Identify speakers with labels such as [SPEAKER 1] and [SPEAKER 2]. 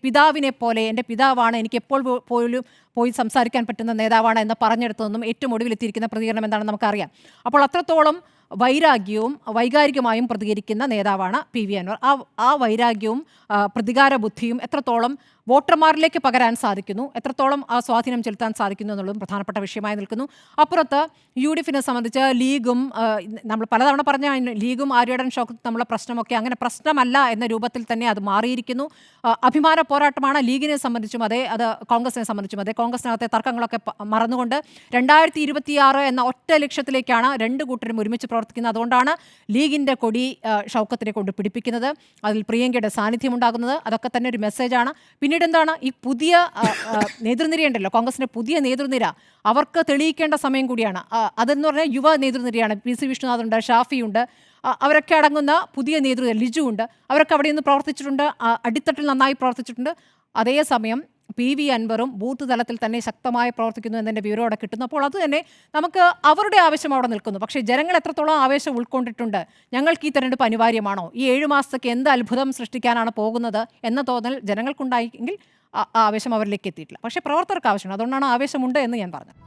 [SPEAKER 1] പിതാവിനെ പോലെ, എൻ്റെ പിതാവാണ്, എനിക്ക് എപ്പോൾ പോലും പോയി സംസാരിക്കാൻ പറ്റുന്ന നേതാവാണ് എന്ന് പറഞ്ഞെടുത്തതെന്നും ഏറ്റവും ഒടുവിലെത്തിയിരിക്കുന്ന പ്രതികരണം എന്താണെന്ന് നമുക്കറിയാം. അപ്പോൾ അത്രത്തോളം വൈരാഗ്യവും വൈകാരികമായും പ്രതികരിക്കുന്ന നേതാവാണ് പി വി അൻവർ. ആ വൈരാഗ്യവും പ്രതികാര ബുദ്ധിയും എത്രത്തോളം വോട്ടർമാരിലേക്ക് പകരാൻ സാധിക്കുന്നു, എത്രത്തോളം ആ സ്വാധീനം ചെലുത്താൻ സാധിക്കുന്നു എന്നുള്ളതും പ്രധാനപ്പെട്ട വിഷയമായി നിൽക്കുന്നു. അപ്പുറത്ത് യു ഡി എഫിനെ സംബന്ധിച്ച് ലീഗും, നമ്മൾ പലതവണ പറഞ്ഞ ലീഗും ആര്യടൻ ഷൗക്കത്തും തമ്മിലുള്ള പ്രശ്നമൊക്കെ അങ്ങനെ പ്രശ്നമല്ല എന്ന രൂപത്തിൽ തന്നെ അത് മാറിയിരിക്കുന്നു. അഭിമാന പോരാട്ടമാണ് ലീഗിനെ സംബന്ധിച്ചും അതെ, അത് കോൺഗ്രസിനെ സംബന്ധിച്ചും അതെ. കോൺഗ്രസിനകത്തെ തർക്കങ്ങളൊക്കെ മറന്നുകൊണ്ട് 2026 എന്ന ഒറ്റ ലക്ഷ്യത്തിലേക്കാണ് രണ്ട് കൂട്ടരും ഒരുമിച്ച് പ്രവർത്തിക്കുന്നത്. അതുകൊണ്ടാണ് ലീഗിൻ്റെ കൊടി ഷൗക്കത്തിനെ കൊണ്ട് പിടിപ്പിക്കുന്നത്, അതിൽ പ്രിയങ്കയുടെ സാന്നിധ്യം ഉണ്ടാകുന്നത്. അതൊക്കെ തന്നെ ഒരു മെസ്സേജാണ്. പിന്നീട് എന്താണ്, ഈ പുതിയ നേതൃനിരയുണ്ടല്ലോ, കോൺഗ്രസിൻ്റെ പുതിയ നേതൃനിര, അവർക്ക് തെളിയിക്കേണ്ട സമയം കൂടിയാണ്. അതെന്ന് പറഞ്ഞാൽ യുവ നേതൃനിരയാണ്. പി സി വിഷ്ണുനാഥുണ്ട്, ഷാഫിയുണ്ട്, അവരൊക്കെ അടങ്ങുന്ന പുതിയ നേതൃത്വം, ലിജു ഉണ്ട്. അവരൊക്കെ അവിടെ നിന്ന് പ്രവർത്തിച്ചിട്ടുണ്ട്, അടിത്തട്ടിൽ നന്നായി പ്രവർത്തിച്ചിട്ടുണ്ട്. അതേസമയം പി വി അൻവറും ബൂത്ത് തലത്തിൽ തന്നെ ശക്തമായി പ്രവർത്തിക്കുന്നു എന്നതിൻ്റെ വിവരം അവിടെ കിട്ടുന്നു. അപ്പോൾ അത് തന്നെ നമുക്ക് അവരുടെ ആവശ്യം അവിടെ നിൽക്കുന്നു. പക്ഷേ ജനങ്ങൾ എത്രത്തോളം ആവേശം ഉൾക്കൊണ്ടിട്ടുണ്ട്, ഞങ്ങൾക്ക് ഈ തെരഞ്ഞെടുപ്പ് അനിവാര്യമാണോ, ഈ 7 മാസത്തേക്ക് എന്ത് അത്ഭുതം സൃഷ്ടിക്കാനാണ് പോകുന്നത് എന്ന തോന്നൽ ജനങ്ങൾക്കുണ്ടായെങ്കിൽ ആ ആവേശം അവരിലേക്ക് എത്തിയിട്ടില്ല. പക്ഷേ പ്രവർത്തകർക്ക് ആവശ്യമാണ്. അതുകൊണ്ടാണ് ആവേശമുണ്ട് എന്ന് ഞാൻ പറഞ്ഞത്.